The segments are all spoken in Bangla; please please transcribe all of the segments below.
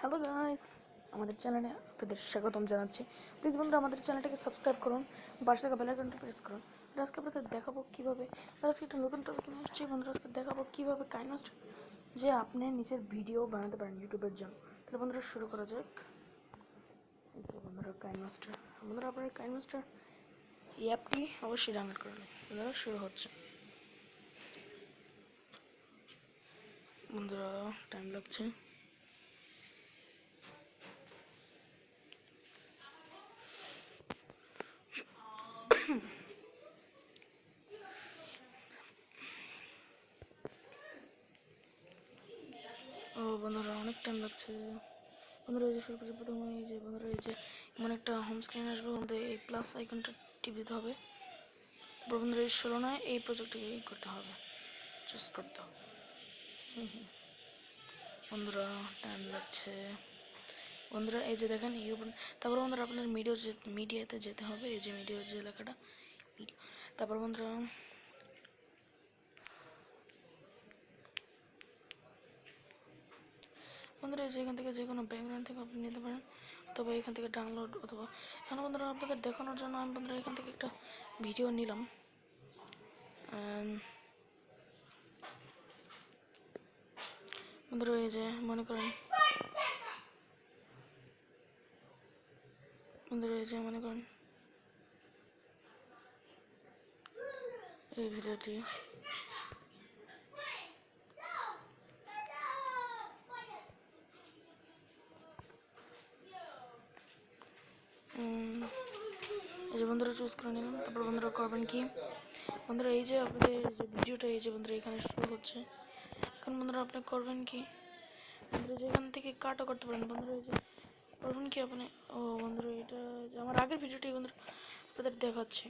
হ্যালো গাইস, আমাদের চ্যানেলে আপনাদের স্বাগতম জানাচ্ছি। প্লিজ বন্ধুরা আমাদের চ্যানেলটাকে সাবস্ক্রাইব করুন, পাশে থাকা বেল আইকনটা প্রেস করুন। আজকে আপনাদের দেখাবো কীভাবে, আজকে একটা নতুন টপিক নিয়ে এসেছি বন্ধুরা। আজকে দেখাবো কীভাবে কাইনমাস্টার যে আপনি নিজের ভিডিও বানাতে পারেন ইউটিউবের জন্য। তাহলে বন্ধুরা শুরু করা যাক। বন্ধুরা কাইনমাস্টার, বন্ধুরা আপনারা কাইনমাস্টার এই অ্যাপটি অবশ্যই ডাউনলোড করবেন। বন্ধুরা শুরু হচ্ছে। বন্ধুরা টাইম লাগছে। ও বন্ধুরা অনেক টাইম লাগছে। বন্ধুরা এই যে শুরু করছে, প্রথমে এই যে বন্ধুরা এই যে এমন একটা হোম স্ক্রিন আসবে, আমাদের এই প্লাস আইকনটা টিপতে হবে। তারপর বন্ধুরা এই 16 নয় এই প্রজেক্টটাকে করতে হবে, চুজ করতে হবে। বন্ধুরা টাইম লাগছে। বন্ধুরা এই যে দেখেন তারপর বন্ধুরা আপনার মিডিয়াতে যেতে হবে। এই যে মিডিয়ার যে লেখাটা, তারপর বন্ধুরা এই যে এখান থেকে যে কোনো ব্যাকগ্রাউন্ড থেকে আপনি নিতে পারেন, অথবা এখান থেকে ডাউনলোড, অথবা এখানে বন্ধুরা আপনাদের দেখানোর জন্য আমি বন্ধুরা এখান থেকে একটা ভিডিও নিলাম। বন্ধুরা এই যে মনে করেন, বন্ধুরা এই যে মনে করেন এই ভিডিওটি এই যে বন্ধুরা চুজ করে নিলাম। তারপর বন্ধুরা করবেন কি, বন্ধুরা এই যে আপনাদের যে ভিডিওটা এই যে বন্ধুরা এখানে শুরু হচ্ছে। এখন বন্ধুরা আপনি করবেন কি, বন্ধুরা যেখান থেকে কাটও করতে পারেন। বন্ধুরা এই যে করবেন কি আপনি, ও বন্ধুরা এটা আমার আগের ভিডিওটি বন্ধুরা আপনাদের দেখাচ্ছি।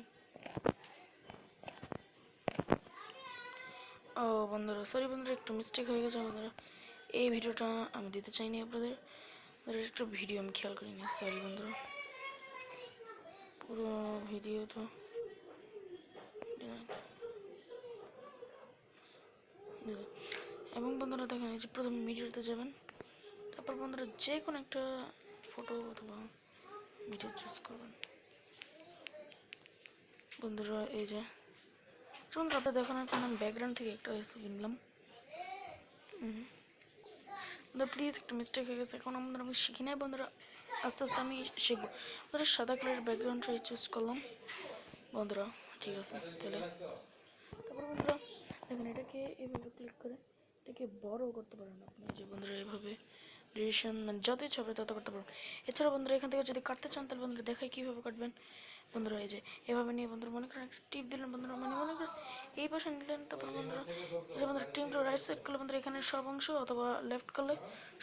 ও বন্ধুরা সরি বন্ধুরা, একটু মিস্টেক হয়ে গেছে বন্ধুরা। এই ভিডিওটা আমি দিতে চাইনি আপনাদের, একটু ভিডিও আমি খেয়াল করিনি, সরি বন্ধুরা। পুরো ভিডিও তো এবং বন্ধুরা দেখেন এই যে প্রথমে মিডিয়াতে যাবেন, তারপর বন্ধুরা যে কোনো একটা ফটো অথবা ভিডিও চুজ করবেন। বন্ধুরা এই যে বন্ধুরা আপনার দেখানোর জন্য আমি ব্যাকগ্রাউন্ড থেকে একটা ছবি নিলাম। প্লিজ একটু মিস্টেক হয়ে গেছে, এখন আমাদের আমি শিখি নাই বন্ধুরা, আস্তে আস্তে আমি শিখবো। বন্ধুরা সাদা কালারের ব্যাকগ্রাউন্ডটা চুজ করলাম বন্ধুরা, ঠিক আছে। তাহলে তারপর বন্ধুরা দেখেন এটাকে এভাবে ক্লিক করে এটাকে বড় করতে পারেন আপনি, যে বন্ধুরা এভাবে ডিউরেশন মানে যত ইচ্ছা হবে তত করতে পারবেন। এছাড়া বন্ধুরা এখান থেকে যদি কাটতে চান তাহলে বন্ধুরা দেখাই কীভাবে কাটবেন। বন্ধুরা এই যে এভাবে নিয়ে বন্ধুরা মনে করেন একটা টিপ দিলেন বন্ধুরা, মনে করেন এই পাশে নিলেন। তারপর বন্ধুরা এই যে বন্ধুরা টিম টু রাইট সাইড করলে বন্ধুরা এখানে সব অংশ, অথবা লেফট করলে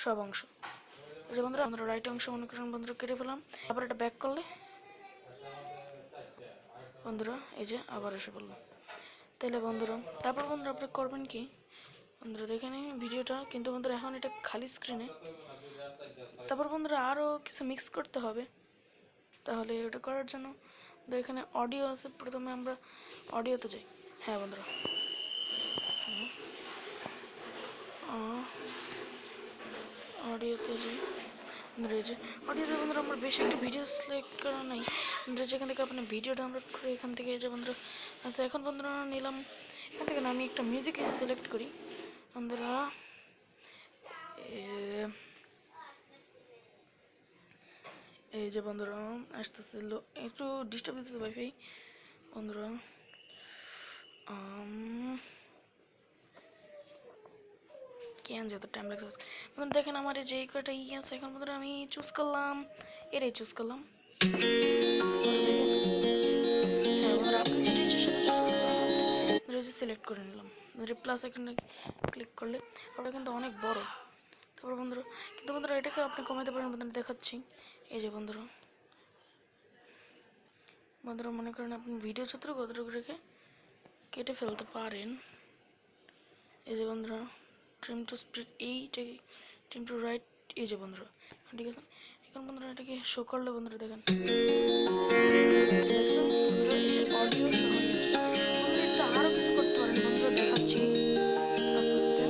সব অংশ। এই যে বন্ধুরা রাইট অংশ মনে করেন বন্ধুরা কেটে ফেলাম, আবার এটা ব্যাক করলে বন্ধুরা এই যে আবার এসে পড়লো। তাহলে বন্ধুরা তারপর বন্ধুরা আপনি করবেন কি, বন্ধুরা দেখে নিন ভিডিওটা, কিন্তু বন্ধুরা এখন এটা খালি স্ক্রিনে। তারপর বন্ধুরা আরও কিছু মিক্স করতে হবে। তাহলে ওটা করার জন্য এখানে অডিও আছে, প্রথমে আমরা অডিওতে যাই। হ্যাঁ বন্ধুরা অডিওতে যাই। বন্ধুরা এই যে অডিওতে বন্ধুরা আমার বেশি একটা ভিডিও সিলেক্ট করা নাই, বন্ধুরা যেখান থেকে আপনি ভিডিও ডাউনলোড করে এখান থেকে এই যে বন্ধুরা আচ্ছা এখন বন্ধুরা নিলাম এখান থেকে আমি একটা মিউজিক সিলেক্ট করি বন্ধুরা। এই যে বন্ধুরা আসতেছে, একটু ডিস্টার্ব দিতেছে ওয়াইফাই বন্ধুরা। কেন যত টাইম লাগছে বন্ধুরা, দেখেন আমার এই যে কয়টা আছে। এখন বন্ধুরা আমি চুজ করলাম, এটাই চুজ করলাম। হ্যাঁ বন্ধুরা আপনি যেটা সিলেক্ট করে নিলাম, প্লাস এখানে ক্লিক করলে ওটা কিন্তু অনেক বড়। তারপর বন্ধুরা কিন্তু বন্ধুরা এটাকে আপনি কমাতে পারেন, বন্ধুরা দেখাচ্ছি। এই যে বন্ধুরা মনে করেন আপনি ভিডিও যতটুকু কতটুকু রেখে কেটে ফেলতে পারেন। এই যে বন্ধুরা ট্রিম টু স্প্লিট, এইটাকে ট্রিম টু রাইট, এই যে বন্ধুরা ঠিক আছে। এখন বন্ধুরা এটাকে শো করলে বন্ধুরা দেখেন অডিও শো হয়ে যাচ্ছে। বন্ধুরা এটা আরও কিছু করতে পারেন বন্ধুরা, দেখাচ্ছি আস্তে আস্তে।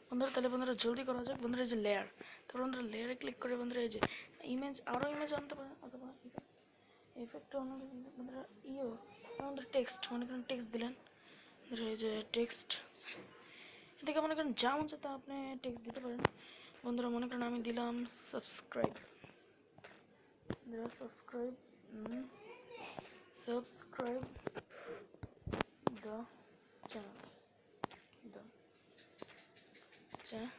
বন্ধুরা তাহলে বন্ধুরা জলদি করা যাক বন্ধুরা। এই যে লেয়ার, তারপর বন্ধুরা লেয়ারে ক্লিক করে বন্ধুরা এই যে ইমেজ, আরও ইমেজ আনতে পারেন অথবা ইফেক্ট অন্যদের বন্ধুরা বন্ধুরা টেক্সট, মনে করেন টেক্সট দিলেন বন্ধুরা। এই যে টেক্সট এদিকে মনে করেন যা মন চায় তা আপনি টেক্সট দিতে পারেন বন্ধুরা। মনে করেন আমি দিলাম subscribe, subscribe subscribe the channel, the channel.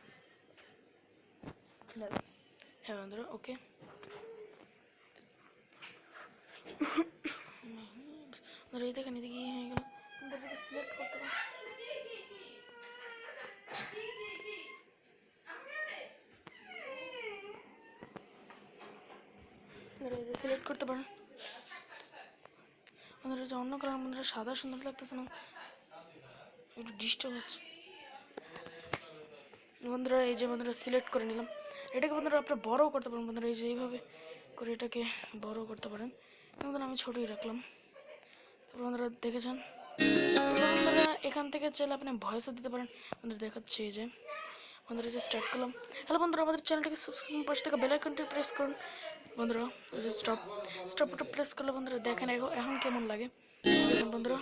হ্যাঁ বন্ধুরা, ওকে। এই দেখেন এদিকে হয়ে গেল, সিলেক্ট করতে পারেন। সিলেক্ট করতে পারেন বন্ধুরা। যে অন্য কালার বন্ধুরা সাদা সুন্দর লাগতেছে না, একটু ডিস্টার্ব হচ্ছে বন্ধুরা। এই যে বন্ধুরা সিলেক্ট করে নিলাম, এটাকে বন্ধুরা আপনারা বড়ও করতে পারেন বন্ধুরা। এই যে এইভাবে করে এটাকে বড় করতে পারেন বন্ধুরা। আমি ছোটই রাখলাম। বন্ধুরা দেখেছেন বন্ধুরা, এখান থেকে চাইলে আপনি ভয়েসও দিতে পারেন বন্ধুরা। দেখাচ্ছি এই যে বন্ধুরা, যে স্টার্ট করলাম। হ্যালো বন্ধুরা, আমাদের চ্যানেলটাকে সাবস্ক্রাইব, পাশে থেকে বেল আইকনটি প্রেস করুন বন্ধুরা। এই যে স্টপটা প্রেস করলে বন্ধুরা দেখেন এখন কেমন লাগে দেখেন বন্ধুরা।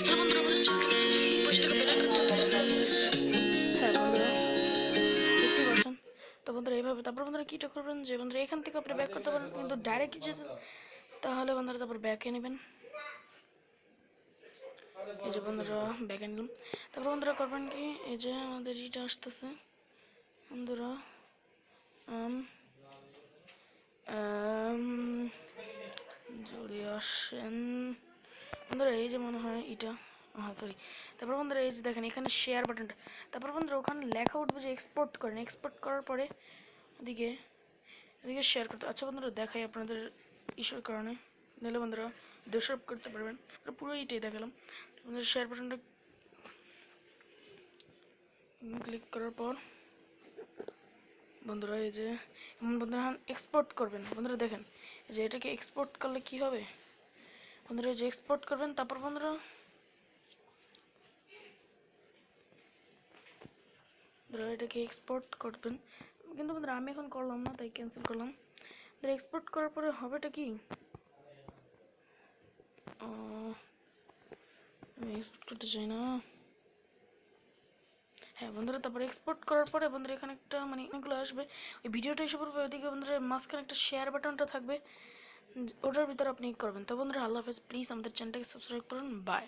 হ্যালো বন্ধুরা, আমাদের চ্যানেলটাকে সাবস্ক্রাইব, পাশে থেকে বেল আইকনটি প্রেস করুন। হ্যাঁ বন্ধুরা, দেখতে পাচ্ছেন তো বন্ধুরা এইভাবে। তারপর বন্ধুরা কীটা করবেন যে বন্ধুরা এখান থেকে আপনি ব্যাক করতে পারেন, কিন্তু ডাইরেক্ট যেতে তাহলে বন্ধুরা তারপর ব্যাকে নেবেন। এই যে বন্ধুরা ব্যাকে নিলাম। তারপর বন্ধুরা করবেন কি, এই যে আমাদের ইটা আসতেছে বন্ধুরা, জলদি আসেন বন্ধুরা। এই যে মনে হয় এটা, হ্যাঁ সরি। তারপর বন্ধুরা এই যে দেখেন এখানে শেয়ার বাটনটা, তারপর বন্ধুরা ওখানে লেখা উঠবে যে এক্সপোর্ট করেন। এক্সপোর্ট করার পরে এদিকে শেয়ার করতে। আচ্ছা বন্ধুরা দেখাই আপনাদের ইস্যুর কারণে, নাহলে বন্ধুরা দোষারোপ করতে পারবেন। পুরো এটাই দেখালাম বন্ধুরা। শেয়ার বাটনটা ক্লিক করার পর বন্ধুরা এই যে বন্ধুরা এক্সপোর্ট করবেন বন্ধুরা। দেখেন এই যে এটাকে এক্সপোর্ট করলে কি হবে বন্ধুরা, এই যে এক্সপোর্ট করবেন। তারপর বন্ধুরা এটাকে এক্সপোর্ট করবেন, কিন্তু বন্ধুরা আমি এখন করলাম না তাই ক্যান্সেল করলাম। এক্সপোর্ট করার পরে হবেটা কি, আমি এক্সপোর্ট করতে চাই না। হ্যাঁ বন্ধুরা, তারপর এক্সপোর্ট করার পরে বন্ধুরা এখানে একটা মানে এগুলো আসবে, ওই ভিডিওটা এসে পড়বে। ওইদিকে বন্ধুরা মাঝখানে একটা শেয়ার বাটনটা থাকবে, ওটার ভিতরে আপনি করবেন। তো বন্ধুরা আল্লাহ হাফেজ, প্লিজ আমাদের চ্যানেলটাকে সাবস্ক্রাইব করুন, বাই।